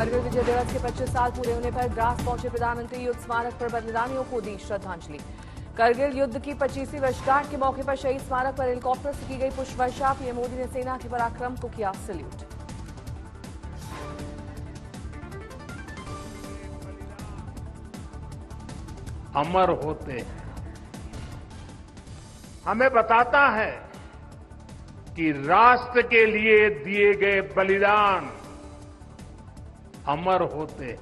कारगिल विजय दिवस के 25 साल पूरे होने पर द्रास पहुंचे प्रधानमंत्री। युद्ध स्मारक पर बलिदानियों को दी श्रद्धांजलि। कारगिल युद्ध की 25वीं वर्षगांठ के मौके पर शहीद स्मारक पर हेलीकॉप्टर से की गई पुष्प वर्षा। पीएम मोदी ने सेना के पराक्रम को किया सैल्यूट। अमर होते हैं हमें बताता है कि राष्ट्र के लिए दिए गए बलिदान अमर होते हैं।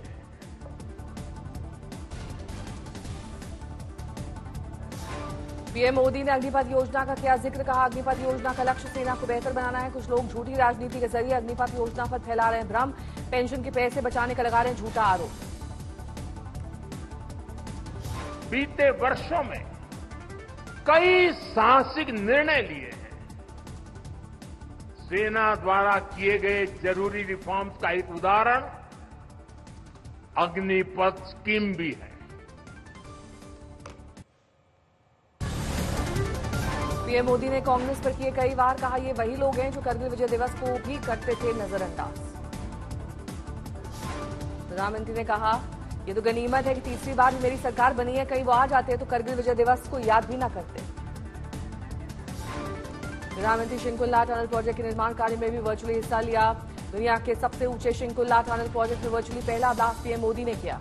पीएम मोदी ने अग्निपथ योजना का किया जिक्र। कहा, अग्निपथ योजना का लक्ष्य सेना को बेहतर बनाना है। कुछ लोग झूठी राजनीति के जरिए अग्निपथ योजना पर फैला रहे हैं भ्रम। पेंशन के पैसे बचाने का लगा रहे हैं झूठा आरोप। बीते वर्षों में कई साहसिक निर्णय लिए हैं। सेना द्वारा किए गए जरूरी रिफॉर्म्स का एक उदाहरण अग्निपथ स्कीम भी है। पीएम मोदी ने कांग्रेस पर किए कई वार। कहा, ये वही लोग हैं जो कारगिल विजय दिवस को भी करते थे नजरअंदाज। प्रधानमंत्री ने कहा, ये तो गनीमत है कि तीसरी बार मेरी सरकार बनी है। कई वो आ जाते हैं तो कारगिल विजय दिवस को याद भी ना करते। प्रधानमंत्री शिंकुल्ला टनल प्रोजेक्ट के निर्माण कार्य में भी वर्चुअली हिस्सा लिया। दुनिया के सबसे ऊंचे शिंकुल्ला टनल प्रोजेक्ट में वर्चुअली पहला ब्लास्ट पीएम मोदी ने किया।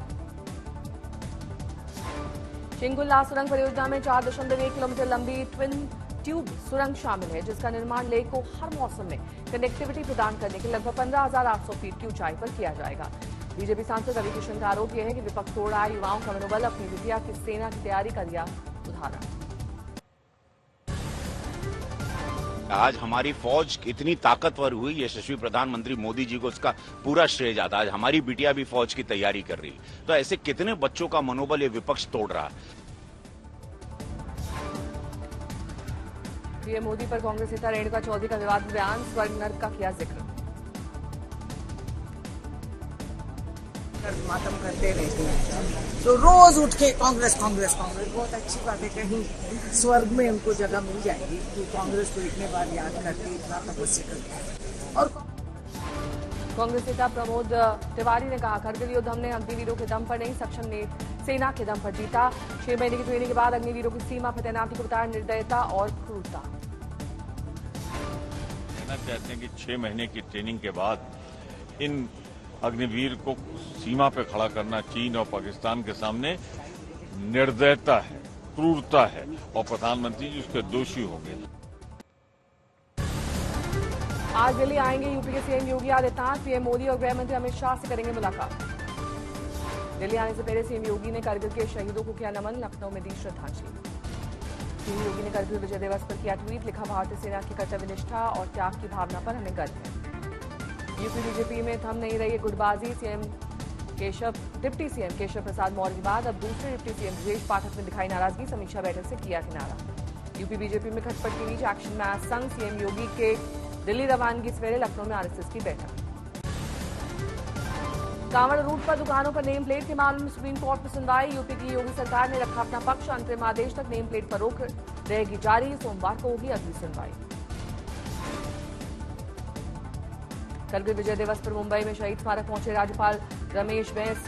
शिंकुल्ला सुरंग परियोजना में 4.1 किलोमीटर लंबी ट्विन ट्यूब सुरंग शामिल है, जिसका निर्माण लेक को हर मौसम में कनेक्टिविटी प्रदान करने के लगभग 15,800 फीट की ऊंचाई पर किया जाएगा। बीजेपी सांसद रवि किशन का आरोप यह है कि विपक्ष तोड़ रहा है युवाओं का मनोबल। अपनी बिटिया की सेना की तैयारी का दिया उदाहरण। आज हमारी फौज इतनी ताकतवर हुई, यशस्वी प्रधानमंत्री मोदी जी को उसका पूरा श्रेय जाता है। आज हमारी बिटिया भी फौज की तैयारी कर रही है, तो ऐसे कितने बच्चों का मनोबल ये विपक्ष तोड़ रहा है। पीएम मोदी पर कांग्रेस नेता रेणुका चौधरी का विवादित बयान। स्वर्ग नर्क का किया जिक्र। मातम करते रहते हैं तो रोज उठ के कांग्रेस कांग्रेस कांग्रेस। बहुत अच्छी बात है, कहीं स्वर्ग में उनको जगह मिल जाएगी कि कांग्रेस को इतने बार याद करते, इतना तपस्या करते। और कांग्रेस नेता प्रमोद तिवारी ने कहा, कारगिल युद्ध हमने अग्निवीरों के दम पर नहीं, सक्षम ने सेना के दम पर जीता। 6 महीने की ट्रेनिंग के बाद अग्निवीरों की सीमा पर तैनाती को बताया निर्दयता और क्रूरता। कहना चाहते हैं कि 6 महीने की ट्रेनिंग के बाद इन अग्निवीर को सीमा पे खड़ा करना चीन और पाकिस्तान के सामने निर्दयता है, क्रूरता है, और प्रधानमंत्री जी उसके दोषी होंगे। आज दिल्ली आएंगे यूपी के सीएम योगी आदित्यनाथ। पीएम मोदी और गृह मंत्री अमित शाह से करेंगे मुलाकात। दिल्ली आने से पहले सीएम योगी ने कारगिल के शहीदों को किया नमन। लखनऊ में दी श्रद्धांजलि। सीएम योगी ने कारगिल विजय दिवस पर किया ट्वीट। लिखा, भारतीय सेना की कर्तव्यनिष्ठा और त्याग की भावना पर हमें गर्व है। यूपी बीजेपी में थम नहीं रही गुटबाजी। डिप्टी सीएम केशव प्रसाद मौर्य के बाद अब दूसरे डिप्टी सीएम ब्रजेश पाठक ने दिखाई नाराजगी। समीक्षा बैठक से किया किनारा। यूपी बीजेपी में खटपट के बीच एक्शन में संघ सीएम योगी के दिल्ली रवानगी सवेरे लखनऊ में आरएसएस की बैठक। कांवड़ रूट पर दुकानों पर नेम प्लेट के मामले में सुप्रीम कोर्ट में सुनवाई। यूपी की योगी सरकार ने रखा अपना पक्ष। अंतरिम आदेश तक नेम प्लेट पर रोक रहेगी जारी। सोमवार को होगी अगली सुनवाई। कारगिल विजय दिवस पर मुंबई में शहीद स्मारक पहुंचे राज्यपाल रमेश बैस।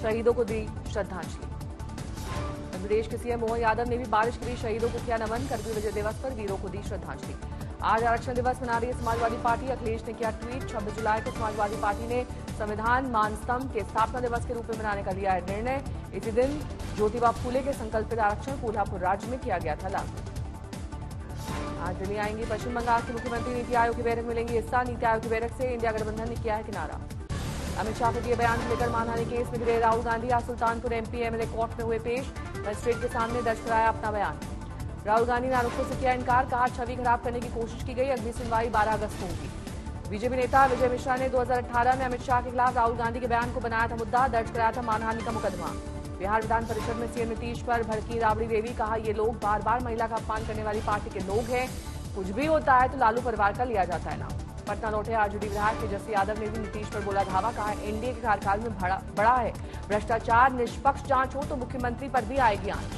शहीदों को दी श्रद्धांजलि। मध्य प्रदेश के सीएम मोहन यादव ने भी बारिश के बीच शहीदों को किया नमन। कारगिल विजय दिवस पर वीरों को दी श्रद्धांजलि। आज आरक्षण दिवस मना रही है समाजवादी पार्टी। अखिलेश ने किया ट्वीट। 26 जुलाई को समाजवादी पार्टी ने संविधान मान स्तंभ के स्थापना दिवस के रूप में मनाने का लिया है निर्णय। इसी दिन ज्योतिबा फूले के संकल्पित आरक्षण कोल्हापुर राज्य में किया गया था लागू। आज दिल्ली आएंगी पश्चिम बंगाल के मुख्यमंत्री। नीति आयोग की बैठक में लेंगे हिस्सा। नीति आयोग की बैठक से इंडिया गठबंधन ने किया है किनारा। अमित शाह के दिए बयान को लेकर मानहानि केस में गिरे राहुल गांधी। आज सुल्तानपुर एमपी एमएलए कोर्ट में हुए पेश। मजिस्ट्रेट के सामने दर्ज कराया अपना बयान। राहुल गांधी ने आरोपों से किया इनकार। कहा, छवि खराब करने की कोशिश की गई। अगली सुनवाई 12 अगस्त को होगी। बीजेपी नेता विजय मिश्रा ने 2018 में अमित शाह के खिलाफ राहुल गांधी के बयान को बनाया था मुद्दा। दर्ज कराया था मानहानि का मुकदमा। बिहार विधान परिषद में सीएम नीतीश पर भड़की राबड़ी देवी। कहा, ये लोग बार बार महिला का अपमान करने वाली पार्टी के लोग हैं। कुछ भी होता है तो लालू परिवार का लिया जाता है नाम। पटना लौटे आरजेडी विधायक तेजस्वी यादव ने भी नीतीश पर बोला धावा। कहा, एनडीए के कार्यकाल में बड़ा है भ्रष्टाचार। निष्पक्ष जांच हो तो मुख्यमंत्री पर भी आएगी आंच।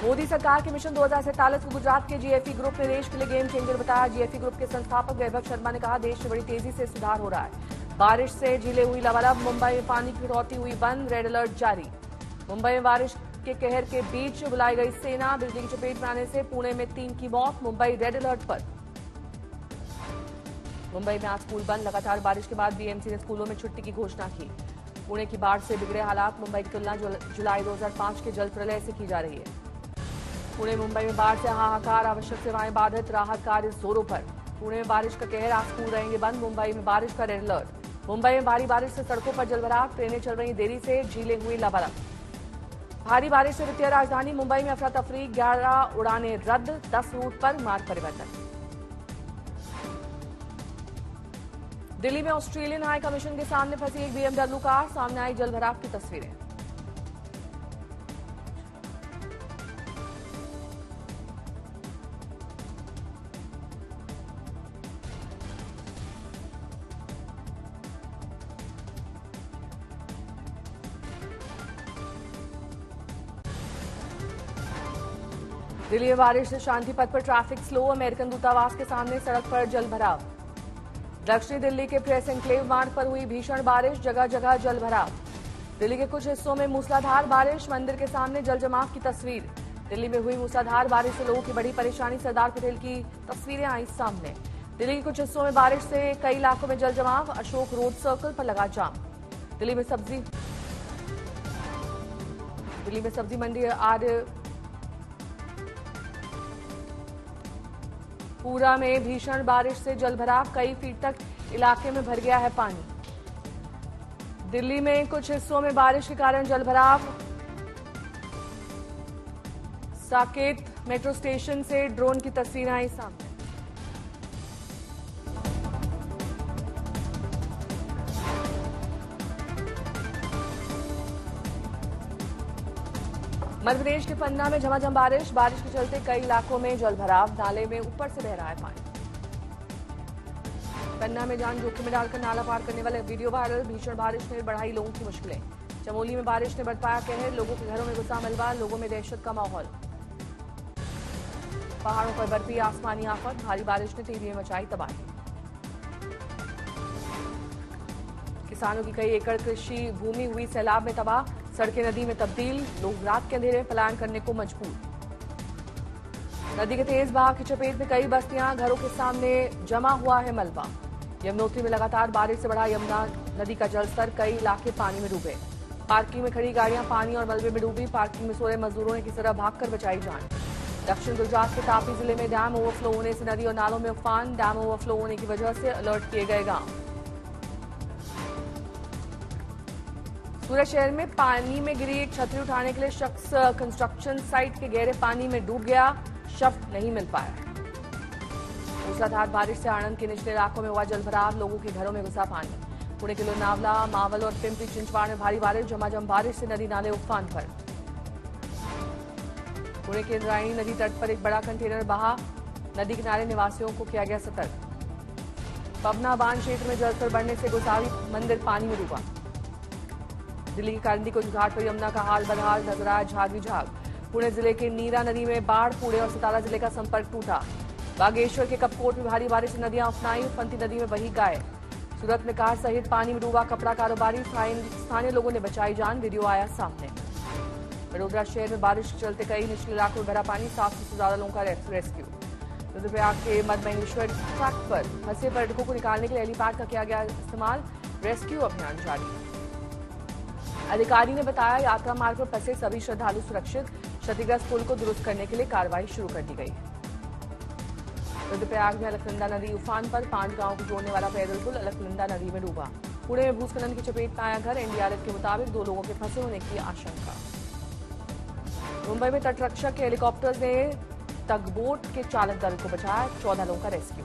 मोदी सरकार के मिशन 2047 को गुजरात के जीएफई ग्रुप ने देश के लिए गेम चेंजर बताया। जीएफई ग्रुप के संस्थापक वैभव शर्मा ने कहा, देश में बड़ी तेजी से सुधार हो रहा है। बारिश से झीलें हुई लबालब, मुंबई में पानी की कटौती हुई बंद, रेड अलर्ट जारी। मुंबई में बारिश के कहर के बीच बुलाई गई सेना, बिजली की चपेट में आने से पुणे में 3 की मौत, मुंबई रेड अलर्ट पर। मुंबई में आज स्कूल बंद, लगातार बारिश के बाद बीएमसी ने स्कूलों में छुट्टी की घोषणा की। पुणे की बाढ़ से बिगड़े हालात, मुंबई की तुलना जुलाई 2005 के जल प्रलय से की जा रही है। पुणे मुंबई में बाढ़ से हाहाकार, आवश्यक सेवाएं बाधित, राहत कार्य जोरों पर। पुणे में बारिश का कहर, आज स्कूल रहेंगे बंद, मुंबई में बारिश का रेड अलर्ट। मुंबई में भारी बारिश से सड़कों पर जलभराव, ट्रेनें चल रही देरी से, झीलें हुई लबालब। भारी बारिश से वित्तीय राजधानी मुंबई में अफरा तफरी, 11 उड़ानें रद्द, 10 रूट पर मार्ग परिवर्तन। दिल्ली में ऑस्ट्रेलियन हाई कमीशन के सामने फंसी एक बीएमडब्ल्यू कार, सामने आई जलभराव की तस्वीरें। दिल्ली में बारिश से शांति पथ पर ट्रैफिक स्लो, अमेरिकन दूतावास के सामने सड़क पर जलभराव। दक्षिणी दिल्ली के प्रेस एनक्लेव मार्ग पर हुई भीषण बारिश, जगह जगह जलभराव। दिल्ली के कुछ हिस्सों में मूसलाधार बारिश, मंदिर के सामने जलजमाव की तस्वीर। दिल्ली में हुई मूसलाधार बारिश से लोगों की बड़ी परेशानी, सरदार पटेल की तस्वीरें आई सामने। दिल्ली के कुछ हिस्सों में बारिश से कई इलाकों में जलजमाव, अशोक रोड सर्कल पर लगा जाम। दिल्ली में सब्जी मंडी आज पूरा में भीषण बारिश से जलभराव, कई फीट तक इलाके में भर गया है पानी। दिल्ली में कुछ हिस्सों में बारिश के कारण जलभराव। साकेत मेट्रो स्टेशन से ड्रोन की तस्वीरें आई सामने। मध्य प्रदेश के पन्ना में झमाझम बारिश के चलते कई इलाकों में जलभराव, नाले में ऊपर से बह रहा है पानी। पन्ना में जान जोखिम में डालकर नाला पार करने वाले वीडियो वायरल, भीषण बारिश ने बढ़ाई लोगों की मुश्किलें। चमोली में बारिश ने बरपाया कहर, लोगों के घरों में घुसा मलबा, लोगों में दहशत का माहौल। पहाड़ों पर बरपी आसमानी आफत, भारी बारिश ने टीवी में मचाई तबाही। किसानों की कई एकड़ कृषि भूमि हुई सैलाब में तबाह, सड़कें नदी में तब्दील, लोग रात के अंधेरे में पलायन करने को मजबूर। नदी के तेज बहाव की चपेट में कई बस्तियां, घरों के सामने जमा हुआ है मलबा। यमुनोत्री में लगातार बारिश से बढ़ा यमुना नदी का जलस्तर, कई इलाके पानी में डूबे। पार्किंग में खड़ी गाड़ियां पानी और मलबे में डूबी, पार्किंग में सो रहे मजदूरों ने किसी तरह भागकर बचाई जान। दक्षिण गुजरात के तापी जिले में डैम ओवरफ्लो होने से नदी और नालों में उफान, डैम ओवरफ्लो होने की वजह से अलर्ट किए गए गांव। सूरत शहर में पानी में गिरी एक छतरी उठाने के लिए शख्स कंस्ट्रक्शन साइट के गहरे पानी में डूब गया, शव नहीं मिल पाया। मूसलाधार बारिश से आणंद के निचले इलाकों में हुआ जलभराव, लोगों के घरों में घुसा पानी। पुणे के लोनावला, मावल और पिंपरी चिंचवाड़ में भारी बारिश, झमाझम बारिश से नदी नाले उफान पर। पुणे के इंद्रायणी नदी तट पर एक बड़ा कंटेनर बहा, नदी किनारे निवासियों को किया गया सतर्क। पबना बांध क्षेत्र में जलस्तर बढ़ने से गोसावी मंदिर पानी में डूबा। दिल्ली के कालिंदी घाट पर यमुना का हाल बदहाल, नजर आया झाग विझाग। पुणे जिले के नीरा नदी में बाढ़, पुणे और सतारा जिले का संपर्क टूटा। बागेश्वर के कपकोट में भारी बारिश से नदियां उफनाई, फंती नदी में बही गाय। सूरत में कार सहित पानी में डूबा कपड़ा कारोबारी, स्थानीय लोगों ने बचाई जान, वीडियो आया सामने। वडोदरा शहर में बारिश के चलते कई निचले इलाकों में भरा पानी, 700 से ज्यादा लोगों का रेस्क्यू। रुद्रप्रयाग के मधमहेश्वर ट्रैक पर फंसे पर्यटकों को निकालने के लिए हेलीपैड का किया गया इस्तेमाल, रेस्क्यू अभियान जारी। अधिकारी ने बताया, यात्रा मार्ग पर फंसे सभी श्रद्धालु सुरक्षित, क्षतिग्रस्त पुल को दुरुस्त करने के लिए कार्रवाई शुरू कर दी गई। रुद्रप्रयाग में अलकनंदा नदी उफान पर, 5 गांवों को जोड़ने वाला पैदल पुल अलकनंदा नदी में डूबा। पुणे में भूस्खलन की चपेट में आया घर, एनडीआरएफ के मुताबिक 2 लोगों के फंसे होने की आशंका। मुंबई में तटरक्षक के हेलीकॉप्टर ने तगबोट के चालक दल को बचाया, 14 लोगों का रेस्क्यू।